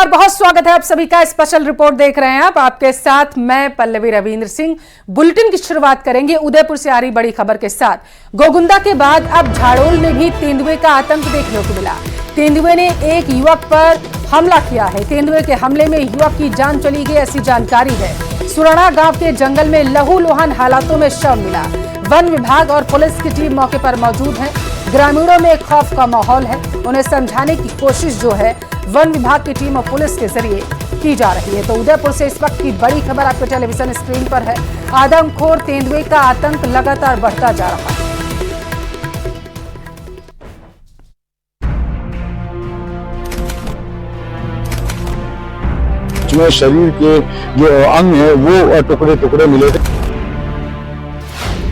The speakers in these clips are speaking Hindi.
नमस्कार, बहुत स्वागत है आप सभी का। स्पेशल रिपोर्ट देख रहे हैं आप, आपके साथ मैं पल्लवी रविंद्र सिंह। बुलेटिन की शुरुआत करेंगे उदयपुर से आ रही बड़ी खबर के साथ। गोगुंदा के बाद अब झाड़ोल में भी तेंदुए का आतंक देखने को मिला। तेंदुए ने एक युवक पर हमला किया है। तेंदुए के हमले में युवक की जान चली गई, ऐसी जानकारी है। सुराणा गांव के जंगल में लहूलुहान हालातों में शव मिला। वन विभाग और पुलिस की टीम मौके पर मौजूद है। ग्रामीणों में खौफ का माहौल है। उन्हें समझाने की कोशिश जो है वन विभाग की टीम और पुलिस के जरिए की जा रही है। तो उदयपुर से इस वक्त की बड़ी खबर आपके टेलीविजन स्क्रीन पर है। आदमखोर तेंदुए का आतंक लगातार बढ़ता जा रहा है। में शरीर के जो अंग है वो टुकड़े टुकड़े मिले थे।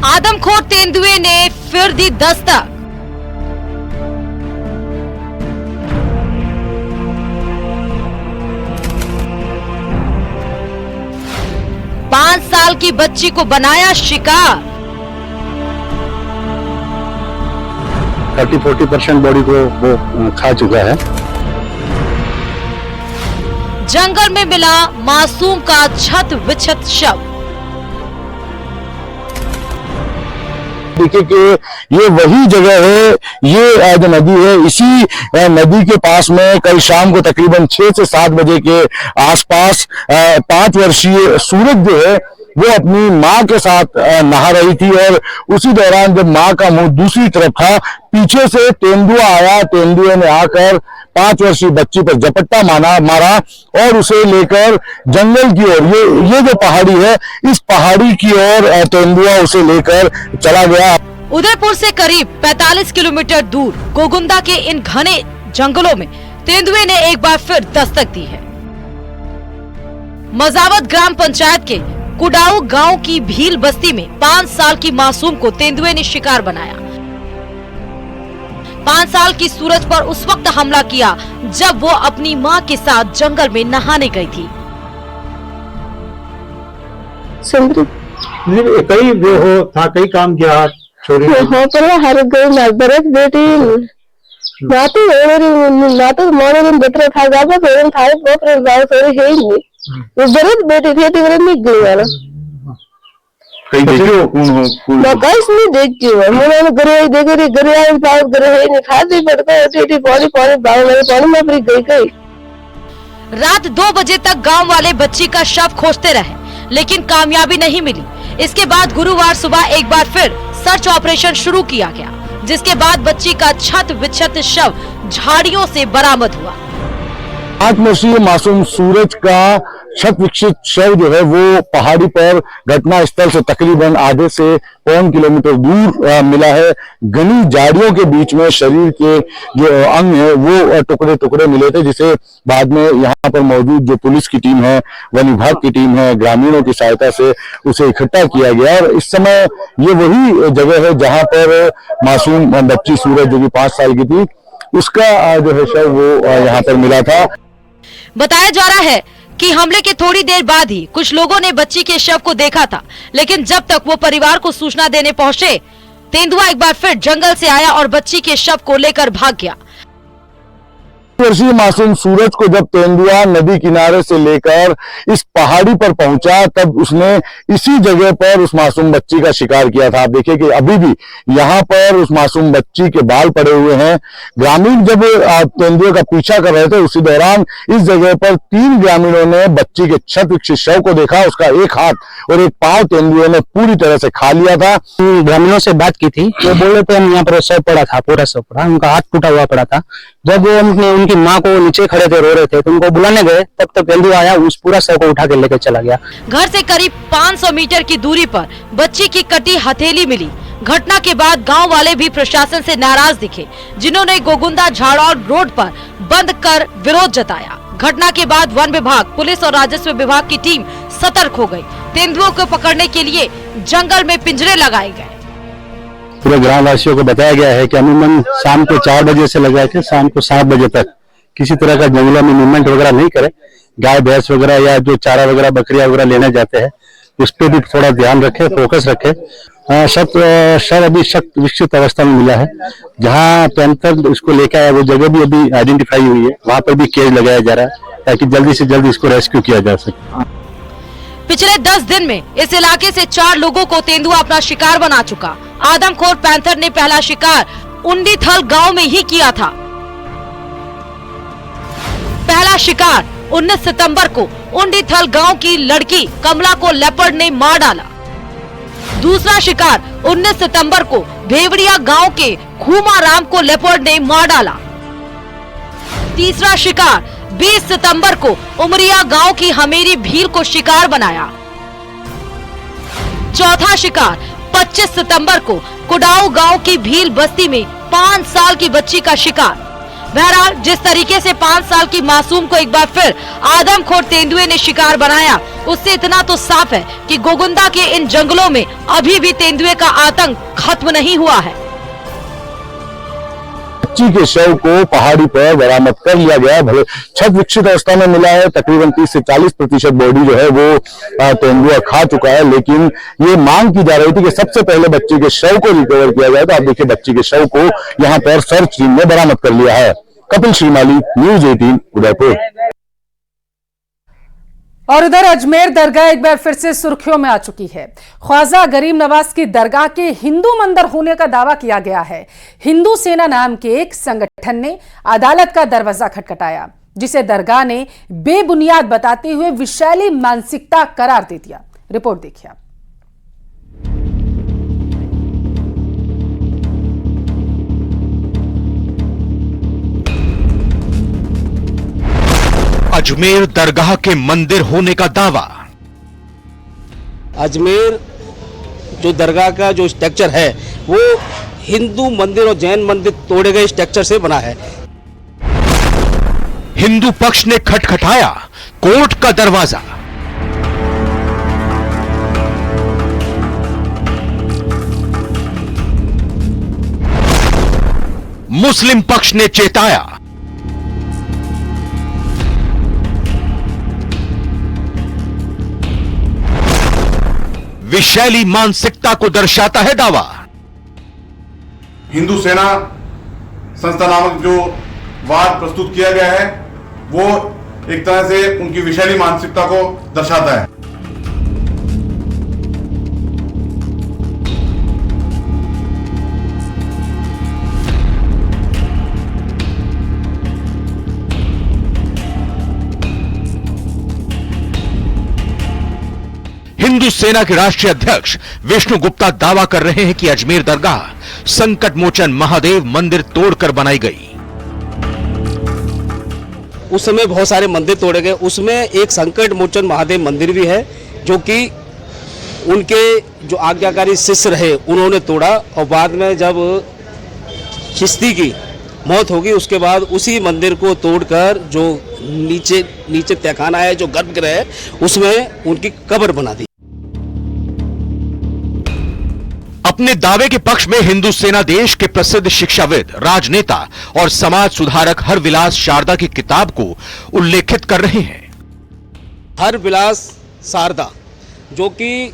आदमखोर तेंदुए ने फिर दी दस्तक। पांच साल की बच्ची को बनाया शिकार। 30-40% बॉडी को वो खा चुका है। जंगल में मिला मासूम का छत विछत शव। देखिए कि ये वही जगह है, ये जो नदी है, इसी नदी के पास में कल शाम को तकरीबन 6 से 7 बजे के आसपास 5 वर्षीय सूरज जो है वो अपनी मां के साथ नहा रही थी और उसी दौरान जब मां का मुंह दूसरी तरफ था, पीछे से तेंदुआ आया। तेंदुए ने आकर 5 वर्षीय बच्ची पर झपट्टा मारा और उसे लेकर जंगल की ओर, ये जो पहाड़ी है, इस पहाड़ी की ओर तेंदुआ उसे लेकर चला गया। उदयपुर से करीब 45 किलोमीटर दूर गोगुंदा के इन घने जंगलों में तेंदुए ने एक बार फिर दस्तक दी है। मजावत ग्राम पंचायत के कुडाऊ गांव की भील बस्ती में 5 साल की मासूम को तेंदुए ने शिकार बनाया। 5 साल की सूरज पर उस वक्त हमला किया जब वो अपनी मां के साथ जंगल में नहाने गई थी। कई वो हो था, कई काम किया छोरी हर गई बरस बेटी मोन बेटर था जाबा फेरन थारे पोपर गाव सोरी है नहीं वो बरस बेटी थी तेरे में गई वाला कई देखियो कौन हो मैं गाइस नहीं देखती हूं। मैंने घरे आई पास घरे है नहीं खाती पड़ता है टीटी पानी बाव मेरे पानी में पड़ी गई। रात 2 बजे तक गांव वाले बच्ची का शव खोजते रहे लेकिन कामयाबी नहीं मिली। इसके बाद गुरुवार सुबह एक बार फिर सर्च ऑपरेशन शुरू किया गया, जिसके बाद बच्ची का छत विछत शव झाड़ियों से बरामद हुआ। 5 वर्षीय मासूम सूरज का छत विक्षित शव जो है वो पहाड़ी पर घटना स्थल से तकरीबन आधे से 1 किलोमीटर दूर मिला है। घनी झाड़ियों के बीच में शरीर के जो अंग है वो टुकड़े टुकड़े मिले थे, जिसे बाद में यहाँ पर मौजूद जो पुलिस की टीम है, वन विभाग की टीम है, ग्रामीणों की सहायता से उसे इकट्ठा किया गया। और इस समय ये वही जगह है जहाँ पर मासूम बच्ची सूरज जो कि 5 साल की थी, उसका जो है शव वो यहाँ पर मिला था। बताया जा रहा है कि हमले के थोड़ी देर बाद ही कुछ लोगों ने बच्ची के शव को देखा था, लेकिन जब तक वो परिवार को सूचना देने पहुंचे, तेंदुआ एक बार फिर जंगल से आया और बच्ची के शव को लेकर भाग गया। वर्षीय मासूम सूरज को जब तेंदुआ नदी किनारे से लेकर इस पहाड़ी पर पहुंचा, तब उसने इसी जगह पर उस मासूम बच्ची का शिकार किया था। आप देखिए कि अभी भी यहाँ पर उस मासूम बच्ची के बाल पड़े हुए हैं। ग्रामीण जब तेंदुए का पीछा कर रहे थे, उसी दौरान इस जगह पर 3 ग्रामीणों ने बच्ची के छत विक्षित शव को देखा। उसका एक हाथ और एक पांव तेंदुए ने पूरी तरह से खा लिया था। ग्रामीणों से बात की थी, वो बोल रहे थे हम यहाँ पर शव पड़ा था, पूरा शव पड़ा, उनका हाथ टूटा हुआ पड़ा था। जब वो उनकी माँ को नीचे खड़े थे, रो रहे थे, तो उनको बुलाने गए, तब तक तेंदुआ आया, उस पूरा शव को उठा के लेकर चला गया। घर से करीब 500 मीटर की दूरी पर बच्ची की कटी हथेली मिली। घटना के बाद गांव वाले भी प्रशासन से नाराज दिखे, जिन्होंने गोगुंदा झाड़ौल रोड पर बंद कर विरोध जताया। घटना के बाद वन विभाग, पुलिस और राजस्व विभाग की टीम सतर्क हो गई। तेंदुओं को पकड़ने के लिए जंगल में पिंजरे लगाए गए। पूरे ग्रामवासियों को बताया गया है कि अमूमन शाम को 4 बजे से लगा के शाम को 7 बजे तक किसी तरह का जंगलों में मूवमेंट वगैरह नहीं करे। गाय भैंस वगैरह या जो चारा वगैरह बकरियां वगैरह लेने जाते हैं, उस पर भी थोड़ा ध्यान रखे, फोकस रखे। शव अभी सख्त विकसित अवस्था में मिला है। जहाँ पैंथर इसको लेकर आया वो जगह भी अभी आइडेंटिफाई हुई है, वहां पर भी केज लगाया जा रहा है ताकि जल्दी से जल्दी इसको रेस्क्यू किया जा सके। पिछले 10 दिन में इस इलाके से 4 लोगों को तेंदुआ अपना शिकार बना चुका। आदमखोर पैंथर ने पहला शिकार उंडीथल गांव में ही किया था। पहला शिकार 19 सितंबर को उंडीथल गांव की लड़की कमला को लेपर्ड ने मार डाला। दूसरा शिकार 19 सितंबर को भेवड़िया गांव के खूमाराम को लेपर्ड ने मार डाला। तीसरा शिकार 20 सितंबर को उमरिया गांव की हमेरी भील को शिकार बनाया। चौथा शिकार 25 सितंबर को कुडाऊ गांव की भील बस्ती में 5 साल की बच्ची का शिकार। बहरहाल जिस तरीके से 5 साल की मासूम को एक बार फिर आदमखोर तेंदुए ने शिकार बनाया, उससे इतना तो साफ है कि गोगुंदा के इन जंगलों में अभी भी तेंदुए का आतंक खत्म नहीं हुआ है। बच्ची के शव को पहाड़ी पर बरामद कर लिया गया। भले छत विकसित अवस्था में मिला है, तकरीबन 30 से 40% बॉडी जो है वो तेंदुआ खा चुका है, लेकिन ये मांग की जा रही थी कि सबसे पहले बच्चे के शव को रिकवर किया जाए। तो आप देखिए बच्ची के शव को यहाँ पर सर्च टीम ने बरामद कर लिया है। कपिल श्रीमाली, न्यूज 18 उदयपुर। और उधर अजमेर दरगाह एक बार फिर से सुर्खियों में आ चुकी है। ख्वाजा गरीब नवाज की दरगाह के हिंदू मंदिर होने का दावा किया गया है। हिंदू सेना नाम के एक संगठन ने अदालत का दरवाजा खटखटाया, जिसे दरगाह ने बेबुनियाद बताते हुए विषैली मानसिकता करार दे दिया। रिपोर्ट देखिए आप। अजमेर दरगाह के मंदिर होने का दावा। अजमेर जो दरगाह का जो स्ट्रक्चर है वो हिंदू मंदिर और जैन मंदिर तोड़े गए स्ट्रक्चर से बना है। हिंदू पक्ष ने खटखटाया कोर्ट का दरवाजा। मुस्लिम पक्ष ने चेताया। विशैली मानसिकता को दर्शाता है दावा। हिंदू सेना संस्था नामक जो वाद प्रस्तुत किया गया है वो एक तरह से उनकी विशैली मानसिकता को दर्शाता है। हिंदू सेना के राष्ट्रीय अध्यक्ष विष्णु गुप्ता दावा कर रहे हैं कि अजमेर दरगाह संकट मोचन महादेव मंदिर तोड़कर बनाई गई। उस समय बहुत सारे मंदिर तोड़े गए, उसमें एक संकट मोचन महादेव मंदिर भी है जो कि उनके जो आज्ञाकारी शिष्य रहे उन्होंने तोड़ा, और बाद में जब चिश्ती की मौत होगी उसके बाद उसी मंदिर को तोड़कर जो नीचे तहखाना है, जो गर्भगृह है, उसमें उनकी कब्र बना दी। अपने दावे के पक्ष में हिंदू सेना देश के प्रसिद्ध शिक्षाविद, राजनेता और समाज सुधारक हरविलास शारदा की किताब को उल्लेखित कर रहे हैं। हरविलास शारदा जो कि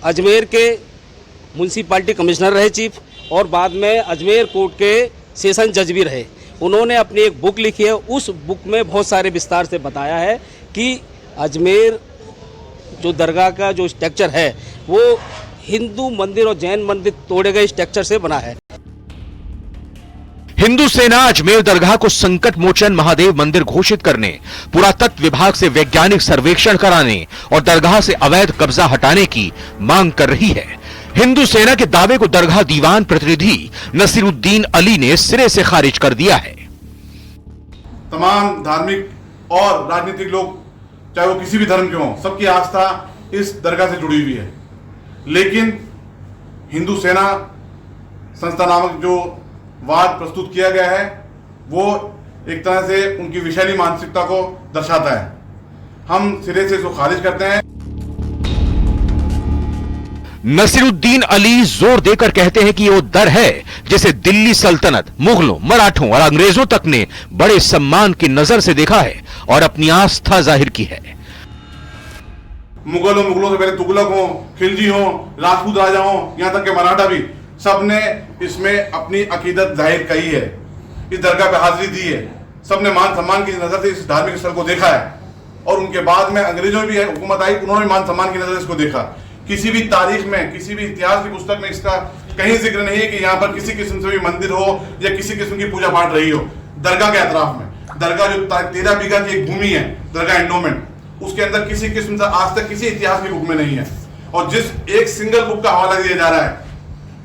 अजमेर के म्युनिसिपैलिटी कमिश्नर रहे चीफ, और बाद में अजमेर कोर्ट के सेशन जज भी रहे। उन्होंने अपनी एक बुक लिखी है, उस बुक में बहुत सारे विस्तार से बताया है कि अजमेर जो दरगाह का जो स्ट्रक्चर है वो हिंदू मंदिर और जैन मंदिर तोड़े गए स्ट्रक्चर से बना है। हिंदू सेना अजमेर दरगाह को संकट मोचन महादेव मंदिर घोषित करने, पुरातत्व विभाग से वैज्ञानिक सर्वेक्षण कराने और दरगाह से अवैध कब्जा हटाने की मांग कर रही है। हिंदू सेना के दावे को दरगाह दीवान प्रतिनिधि नसीरुद्दीन अली ने सिरे से खारिज कर दिया है। तमाम धार्मिक और राजनीतिक लोग, चाहे वो किसी भी धर्म के हों, सबकी आस्था इस दरगाह से जुड़ी हुई है, लेकिन हिंदू सेना संस्था नामक जो वाद प्रस्तुत किया गया है वो एक तरह से उनकी विशैली मानसिकता को दर्शाता है। हम सिरे से इसको खारिज करते हैं। नसीरुद्दीन अली जोर देकर कहते हैं कि वो दर है जिसे दिल्ली सल्तनत, मुगलों, मराठों और अंग्रेजों तक ने बड़े सम्मान की नजर से देखा है और अपनी आस्था जाहिर की है। मुगलों से पहले तुगलक हो, खिलजी हो, राजपूत राजा हो, यहाँ तक के मराठा भी, सबने इसमें अपनी अकीदत जाहिर कही है, इस दरगाह पे हाजिरी दी है, सबने मान सम्मान की नजर से इस धार्मिक स्थल को देखा है। और उनके बाद में अंग्रेजों भी हुकूमत आई, उन्होंने मान सम्मान की नजर से इसको देखा। किसी भी तारीख में, किसी भी इतिहास की पुस्तक में इसका कहीं जिक्र नहीं है कि यहाँ पर किसी किस्म से भी मंदिर हो या किसी किस्म की पूजा पाठ रही हो। दरगाह के अतराफ में, दरगाह जो 13 बीघा की एक भूमि है, दरगाह एंडोमेंट, उसके अंदर किसी किस्म से आज तक किसी इतिहास की बुक में नहीं है। और जिस एक सिंगल बुक का हवाला दिया जा रहा है,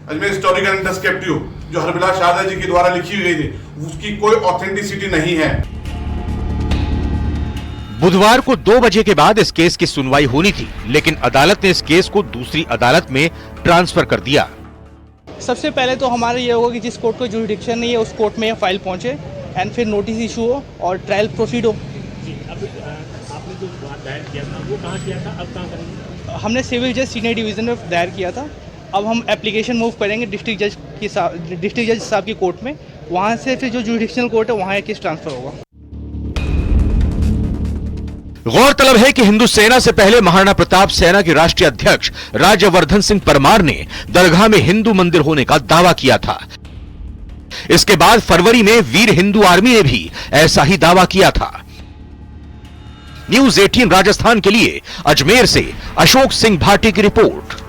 अजमेर हिस्टोरिकल एंड डिस्क्रिप्टिव, जो हरबिलास शारदा जी के द्वारा लिखी गई थी, उसकी कोई ऑथेंटिसिटी नहीं है। बुधवार को 2 बजे के बाद इस केस की सुनवाई होनी थी, लेकिन अदालत ने इस केस को दूसरी अदालत में ट्रांसफर कर दिया। सबसे पहले तो हमारा ये होगा कि जिस कोर्ट को जुरिडिक्शन नहीं है उस कोर्ट में फाइल पहुंचे एंड फिर नोटिस इशू हो और ट्रायल प्रोसीड हो। आपने जो दायर किया था वो कहाँ किया था, अब कहाँ करेंगे? हमने सिविल जज सीनियर डिवीजन में दायर किया था। अब हम एप्लीकेशन मूव करेंगे डिस्ट्रिक्ट जज साहब की कोर्ट में, वहाँ से फिर जो जुरिडिक्शनल कोर्ट है वहाँ केस ट्रांसफर होगा। गौरतलब है कि हिंदू सेना से पहले महाराणा प्रताप सेना के राष्ट्रीय अध्यक्ष राज्यवर्धन सिंह परमार ने दरगाह में हिंदू मंदिर होने का दावा किया था। इसके बाद फरवरी में वीर हिंदू आर्मी ने भी ऐसा ही दावा किया था। न्यूज़ 18 राजस्थान के लिए अजमेर से अशोक सिंह भाटी की रिपोर्ट।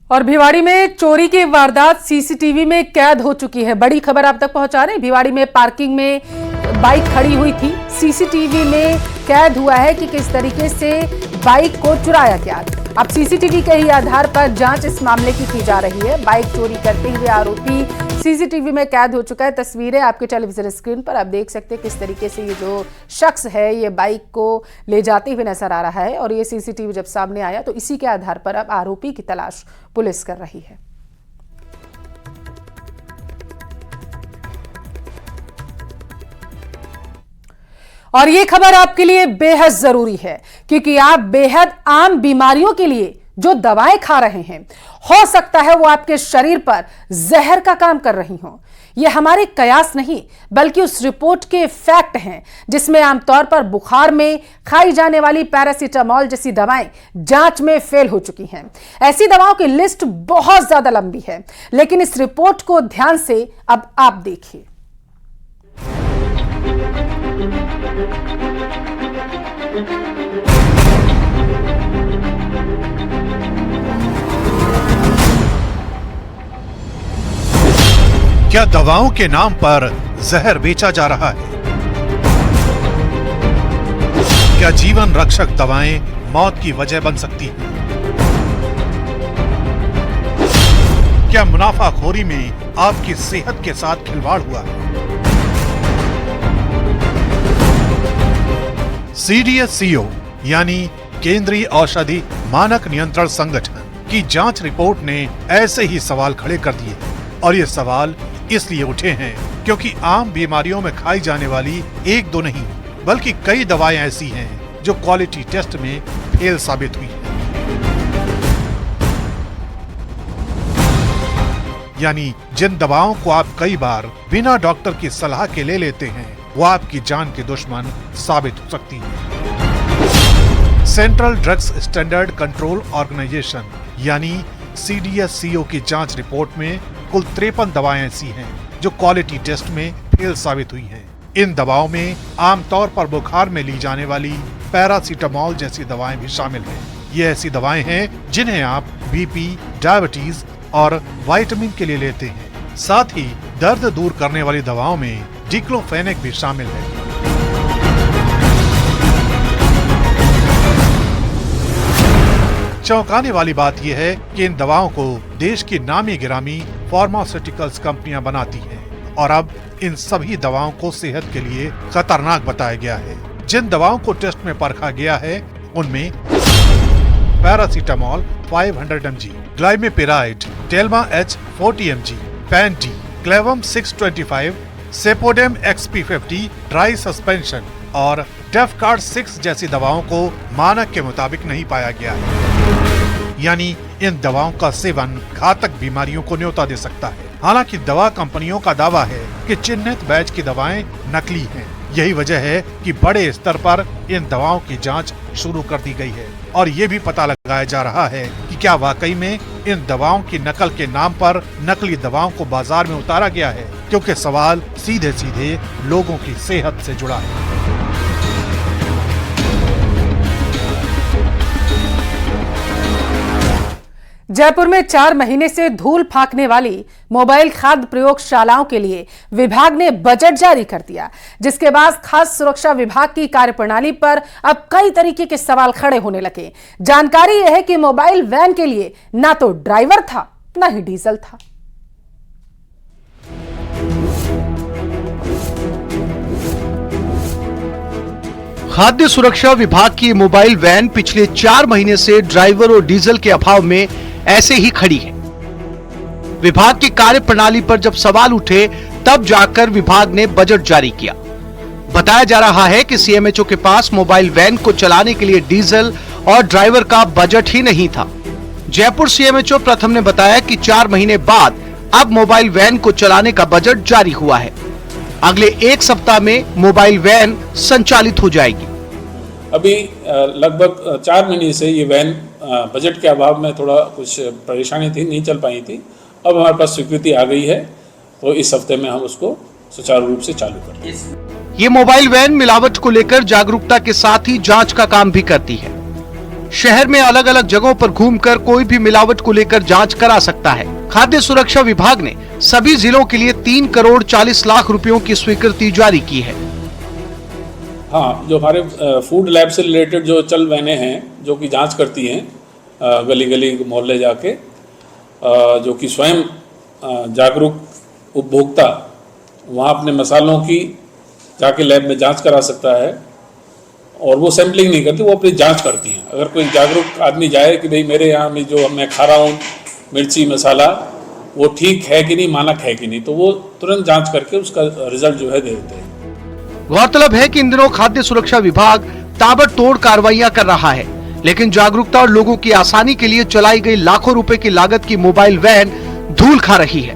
और भिवाड़ी में चोरी की वारदात सीसीटीवी में कैद हो चुकी है। बड़ी खबर आप तक पहुंचा रहे हैं। भिवाड़ी में पार्किंग में बाइक खड़ी हुई थी, सीसीटीवी में कैद हुआ है कि किस तरीके से बाइक को चुराया गया। अब सीसीटीवी के ही आधार पर जांच इस मामले की जा रही है। बाइक चोरी करते हुए आरोपी सीसीटीवी में कैद हो चुका है। तस्वीरें आपके टेलीविजन स्क्रीन पर आप देख सकते हैं किस तरीके से ये जो शख्स है ये बाइक को ले जाते हुए नजर आ रहा है। और ये सीसीटीवी जब सामने आया तो इसी के आधार पर अब आरोपी की तलाश पुलिस कर रही है। और ये खबर आपके लिए बेहद जरूरी है क्योंकि आप बेहद आम बीमारियों के लिए जो दवाएं खा रहे हैं, हो सकता है वो आपके शरीर पर जहर का काम कर रही हो। ये हमारे कयास नहीं बल्कि उस रिपोर्ट के फैक्ट हैं जिसमें आमतौर पर बुखार में खाई जाने वाली पैरासीटामोल जैसी दवाएं जांच में फेल हो चुकी हैं। ऐसी दवाओं की लिस्ट बहुत ज्यादा लंबी है, लेकिन इस रिपोर्ट को ध्यान से अब आप देखिए। क्या दवाओं के नाम पर जहर बेचा जा रहा है? क्या जीवन रक्षक दवाएं मौत की वजह बन सकती हैं? क्या मुनाफाखोरी में आपकी सेहत के साथ खिलवाड़ हुआ है? CDSCO यानी केंद्रीय औषधि मानक नियंत्रण संगठन की जांच रिपोर्ट ने ऐसे ही सवाल खड़े कर दिए। और ये सवाल इसलिए उठे हैं क्योंकि आम बीमारियों में खाई जाने वाली एक दो नहीं बल्कि कई दवाएं ऐसी हैं जो क्वालिटी टेस्ट में फेल साबित हुई हैं। यानी जिन दवाओं को आप कई बार बिना डॉक्टर की सलाह के ले लेते हैं वो आपकी जान के दुश्मन साबित हो सकती है। Central drugs standard control organisation यानी CDSCO की जांच रिपोर्ट में कुल 53 दवाएं ऐसी हैं जो क्वालिटी टेस्ट में फेल साबित हुई हैं। इन दवाओं में आमतौर पर बुखार में ली जाने वाली पैरासीटामोल जैसी दवाएं भी शामिल हैं। ये ऐसी दवाएं हैं जिन्हें आप BP, डायबिटीज और विटामिन के लिए लेते हैं। साथ ही दर्द दूर करने वाली दवाओं में डिक्लोफेनेक भी शामिल है। चौंकाने वाली बात यह है कि इन दवाओं को देश की नामी गिरामी फार्मास्यूटिकल्स कंपनियां बनाती हैं और अब इन सभी दवाओं को सेहत के लिए खतरनाक बताया गया है। जिन दवाओं को टेस्ट में परखा गया है उनमें paracetamol 500 mg, glimepiride, Telma H 40 mg, Pan D, Clavam 625, Cepodem XP50 dry suspension और डेफकार्ड 6 जैसी दवाओं को मानक के मुताबिक नहीं पाया गया है। यानी इन दवाओं का सेवन घातक बीमारियों को न्योता दे सकता है। हालांकि दवा कंपनियों का दावा है कि चिन्हित बैच की दवाएं नकली हैं। यही वजह है कि बड़े स्तर पर इन दवाओं की जांच शुरू कर दी गई है और ये भी पता लगाया जा रहा है कि क्या वाकई में इन दवाओं की नकल के नाम पर नकली दवाओं को बाजार में उतारा गया है, क्योंकि सवाल सीधे सीधे लोगों की सेहत से जुड़ा है। जयपुर में 4 महीने से धूल फांकने वाली मोबाइल खाद्य प्रयोगशालाओं के लिए विभाग ने बजट जारी कर दिया, जिसके बाद खाद्य सुरक्षा विभाग की कार्यप्रणाली पर अब कई तरीके के सवाल खड़े होने लगे। जानकारी यह है कि मोबाइल वैन के लिए ना तो ड्राइवर था, ना ही डीजल था। खाद्य सुरक्षा विभाग की मोबाइल वैन पिछले 4 महीने से ड्राइवर और डीजल के अभाव में ऐसे ही खड़ी है। विभाग की कार्यप्रणाली पर जब सवाल उठे तब जाकर विभाग ने बजट जारी किया। बताया जा रहा है कि सीएमएचओ के पास मोबाइल वैन को चलाने के लिए डीजल और ड्राइवर का बजट ही नहीं था। जयपुर सीएमएचओ प्रथम ने बताया कि 4 महीने बाद अब मोबाइल वैन को चलाने का बजट जारी हुआ है। अगले 1 सप्ताह में मोबाइल वैन संचालित हो जाएगी। अभी लगभग 4 महीने से ये वैन बजट के अभाव में थोड़ा कुछ परेशानी थी, नहीं चल पाई थी। अब हमारे पास स्वीकृति आ गई है, तो इस हफ्ते में हम उसको सुचारू रूप से चालू करेंगे। ये मोबाइल वैन मिलावट को लेकर जागरूकता के साथ ही जांच का काम भी करती है। शहर में अलग अलग जगहों पर घूमकर कोई भी मिलावट को लेकर जांच करा सकता है। खाद्य सुरक्षा विभाग ने सभी जिलों के लिए 3 करोड़ 40 लाख रुपयों की स्वीकृति जारी की है। हाँ, जो हमारे फूड लैब से रिलेटेड जो चल वैनें हैं जो कि जांच करती हैं गली गली मोहल्ले जाके, जो कि स्वयं जागरूक उपभोक्ता वहाँ अपने मसालों की जाके लैब में जांच करा सकता है और वो सैम्पलिंग नहीं करती, वो अपनी जांच करती हैं। अगर कोई जागरूक आदमी जाए कि भाई मेरे यहाँ में जो मैं खा रहा हूँ मिर्ची मसाला वो ठीक है कि नहीं, मानक है कि नहीं, तो वो तुरंत जांच करके उसका रिजल्ट जो है दे देते हैं। गौरतलब है कि इन दिनों खाद्य सुरक्षा विभाग ताबड़तोड़ कार्रवाइयां कर रहा है, लेकिन जागरूकता और लोगों की आसानी के लिए चलाई गई लाखों रुपए की लागत की मोबाइल वैन धूल खा रही है।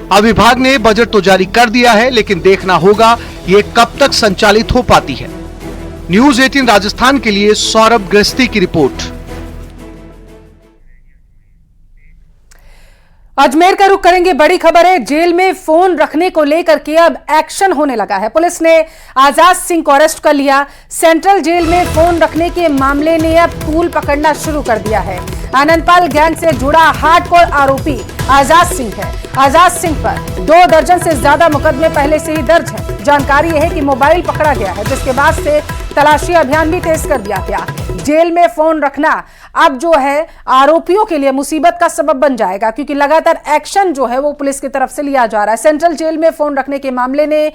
अब विभाग ने बजट तो जारी कर दिया है, लेकिन देखना होगा ये कब तक संचालित हो पाती है। न्यूज़ 18 राजस्थान के लिए सौरभ गृहस्थी की रिपोर्ट। अजमेर का रुख करेंगे। बड़ी खबर है, जेल में फोन रखने को लेकर के अब एक्शन होने लगा है। पुलिस ने आजाद सिंह को अरेस्ट कर लिया। सेंट्रल जेल में फोन रखने के मामले ने अब तूल पकड़ना शुरू कर दिया है। आनंदपाल गैंग से जुड़ा हार्डकोर आरोपी आजाद सिंह है। आजाद सिंह पर 2 दर्जन से ज्यादा मुकदमे पहले से ही दर्ज है। जानकारी यह है कि मोबाइल पकड़ा गया है, जिसके बाद से तलाशी अभियान भी तेज कर दिया गया। जेल में फोन रखना अब जो है आरोपियों के लिए मुसीबत का सबब बन जाएगा, क्योंकि लगातार एक्शन जो है वो पुलिस की तरफ से लिया जा रहा है। सेंट्रल जेल में फोन रखने के मामले ने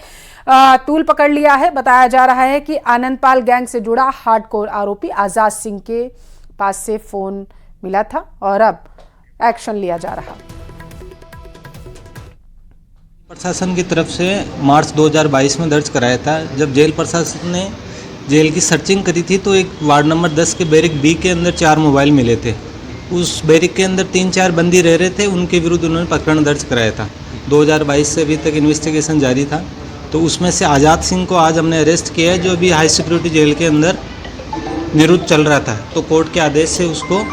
तूल पकड़ लिया है। बताया जा रहा है कि आनंदपाल गैंग से जुड़ा हार्डकोर आरोपी आजाद सिंह के पास से फोन मिला था और अब एक्शन लिया जा रहा। प्रशासन की तरफ से मार्च 2022 में दर्ज कराया था। जब जेल प्रशासन ने जेल की सर्चिंग करी थी तो एक वार्ड नंबर 10 के बैरिक बी के अंदर 4 मोबाइल मिले थे। उस बैरिक के अंदर 3-4 बंदी रह रहे थे, उनके विरुद्ध उन्होंने प्रकरण दर्ज कराया था। 2022 से अभी तक इन्वेस्टिगेशन जारी था। तो उसमें से आज़ाद सिंह को आज हमने अरेस्ट किया है, जो अभी हाई सिक्योरिटी जेल के अंदर निरुद्ध चल रहा था। तो कोर्ट के आदेश से उसको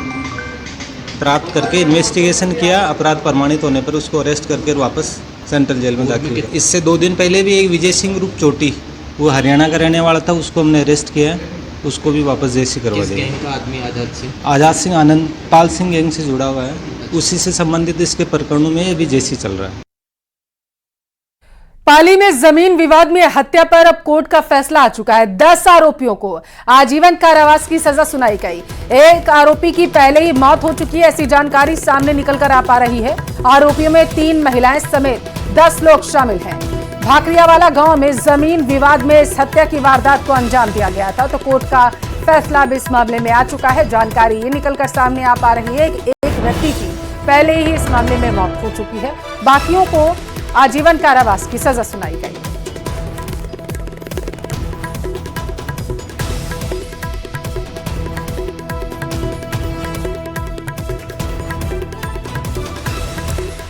प्राप्त करके इन्वेस्टिगेशन किया, अपराध प्रमाणित होने पर उसको अरेस्ट करके वापस सेंट्रल जेल में दाखिल किया। इससे 2 दिन पहले भी एक विजय सिंह ग्रुप चोटी, वो हरियाणा का रहने वाला था, उसको हमने अरेस्ट किया है, उसको भी वापस जेसी करवा दिया। आज़ाद सिंह आनंदपाल सिंह गैंग से जुड़ा हुआ है, उसी से संबंधित इसके प्रकरणों में अभी जेसी चल रहा है। पाली में जमीन विवाद में हत्या पर अब कोर्ट का फैसला आ चुका है। 10 आरोपियों को आजीवन कारावास की सजा सुनाई गई। एक आरोपी की पहले ही मौत हो चुकी है, ऐसी जानकारी सामने निकलकर आ पा रही है। आरोपियों में 3 महिलाएं समेत 10 लोग शामिल हैं। भाकरियावाला गांव में जमीन विवाद में इस हत्या की वारदात को अंजाम दिया गया था। तो कोर्ट का फैसला अब इस मामले में आ चुका है। जानकारी ये निकलकर सामने आ पा रही है कि एक व्यक्ति की पहले ही इस मामले में मौत हो चुकी है, बाकियों को आजीवन कारावास की सजा सुनाई गई।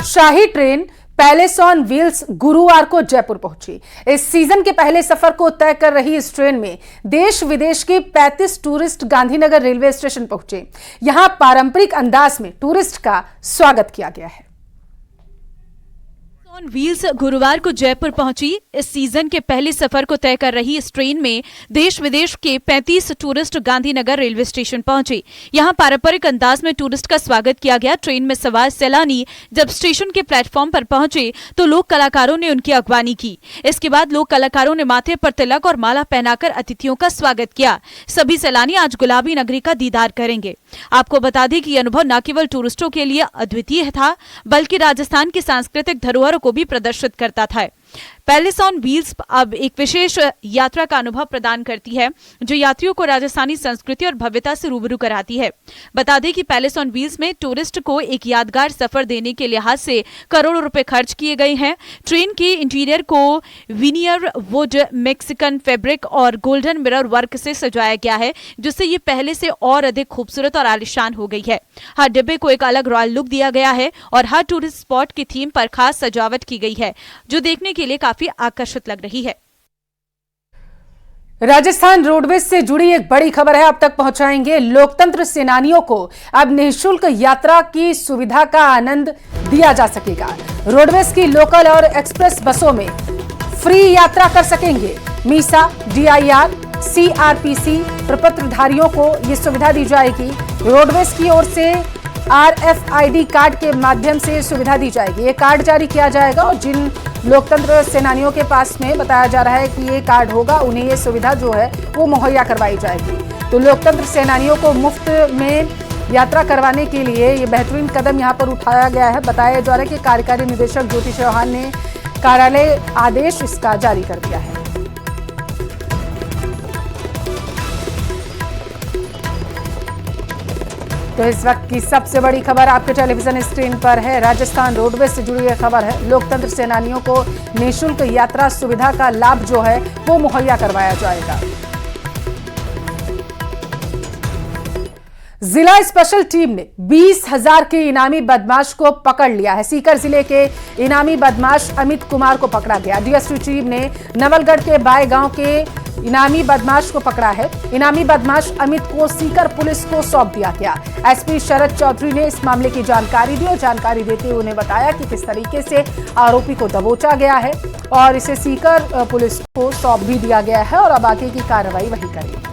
शाही ट्रेन पैलेस ऑन व्हील्स गुरुवार को जयपुर पहुंची। इस सीजन के पहले सफर को तय कर रही इस ट्रेन में देश विदेश के 35 टूरिस्ट गांधीनगर रेलवे स्टेशन पहुंचे। यहां पारंपरिक अंदाज में टूरिस्ट का स्वागत किया गया है। ऑन व्हील्स गुरुवार को जयपुर पहुंची। इस सीजन के पहले सफर को तय कर रही इस ट्रेन में देश विदेश के 35 टूरिस्ट गांधीनगर रेलवे स्टेशन पहुंचे। यहां पारंपरिक अंदाज में टूरिस्ट का स्वागत किया गया। ट्रेन में सवार सैलानी जब स्टेशन के प्लेटफॉर्म पर पहुंचे तो लोक कलाकारों ने उनकी अगवानी की। इसके बाद लोक कलाकारों ने माथे पर तिलक और माला पहनाकर अतिथियों का स्वागत किया। सभी सैलानी आज गुलाबी नगरी का दीदार करेंगे। आपको बता दें कि यह अनुभव न केवल टूरिस्टों के लिए अद्वितीय था, बल्कि राजस्थान की सांस्कृतिक धरोहर को भी प्रदर्शित करता था। पैलेस ऑन व्हील्स अब एक विशेष यात्रा का अनुभव प्रदान करती है, जो यात्रियों को राजस्थानी संस्कृति और भव्यता से रूबरू कराती है। बता दें कि पैलेस ऑन व्हील्स में टूरिस्ट को एक यादगार सफर देने के लिहाज से करोड़ों रुपए खर्च किए गए हैं। ट्रेन के इंटीरियर को विनियर वुड, मैक्सिकन फैब्रिक और गोल्डन मिरर वर्क से सजाया गया है, जिससे ये पहले से और अधिक खूबसूरत और आलीशान हो गई है। हर डिब्बे को एक अलग रॉयल लुक दिया गया है और हर टूरिस्ट स्पॉट की थीम पर खास सजावट की गई है, जो देखने के लिए काफी आकर्षित लग रही है। राजस्थान रोडवेज से जुड़ी एक बड़ी खबर है, अब तक पहुंचाएंगे। लोकतंत्र सेनानियों को अब निःशुल्क यात्रा की सुविधा का आनंद दिया जा सकेगा। रोडवेज की लोकल और एक्सप्रेस बसों में फ्री यात्रा कर सकेंगे। मीसा, DIR, CRPC प्रपत्रधारियों को यह सुविधा दी जाएगी। रोडवेज की ओर से RFID कार्ड के माध्यम से सुविधा दी जाएगी। ये कार्ड जारी किया जाएगा और जिन लोकतंत्र सेनानियों के पास में बताया जा रहा है कि ये कार्ड होगा, उन्हें ये सुविधा जो है वो मुहैया करवाई जाएगी। तो लोकतंत्र सेनानियों को मुफ्त में यात्रा करवाने के लिए ये बेहतरीन कदम यहाँ पर उठाया गया है। बताया जा रहा है कि कार्यकारी निदेशक ज्योति चौहान ने कार्यालय आदेश इसका जारी कर दिया है। तो इस वक्त की सबसे बड़ी खबर आपके टेलीविजन स्क्रीन पर है। राजस्थान रोडवेज से जुड़ी यह खबर है। लोकतंत्र सेनानियों को निःशुल्क यात्रा सुविधा का लाभ जो है वो मुहैया करवाया जाएगा। जिला स्पेशल टीम ने 20,000 के इनामी बदमाश को पकड़ लिया है। सीकर जिले के इनामी बदमाश अमित कुमार को पकड़ा गया। DSP टीम ने नवलगढ़ के बाय गांव के इनामी बदमाश को पकड़ा है। इनामी बदमाश अमित को सीकर पुलिस को सौंप दिया गया। SP शरद चौधरी ने इस मामले की जानकारी दी और जानकारी देते हुए उन्हें बताया कि किस तरीके से आरोपी को दबोचा गया है और इसे सीकर पुलिस को सौंप भी दिया गया है और अब आगे की कार्रवाई वही करेगी।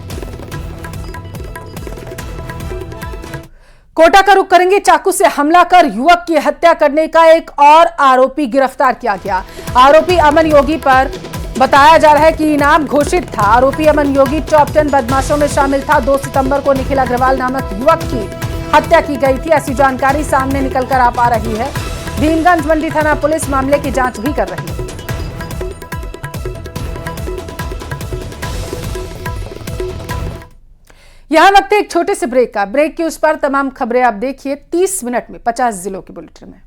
कोटा का रुख करेंगे। चाकू से हमला कर युवक की हत्या करने का एक और आरोपी गिरफ्तार किया गया। आरोपी अमन योगी पर बताया जा रहा है कि इनाम घोषित था। आरोपी अमन योगी टॉप 10 बदमाशों में शामिल था। 2 सितंबर को निखिल अग्रवाल नामक युवक की हत्या की गई थी, ऐसी जानकारी सामने निकलकर आ पा रही है। भीमगंज मंडी थाना पुलिस मामले की जांच भी कर रही है। यहां वक्त एक छोटे से ब्रेक का। ब्रेक के उस पर तमाम खबरें आप देखिए 30 मिनट में 50 जिलों के बुलेटिन में।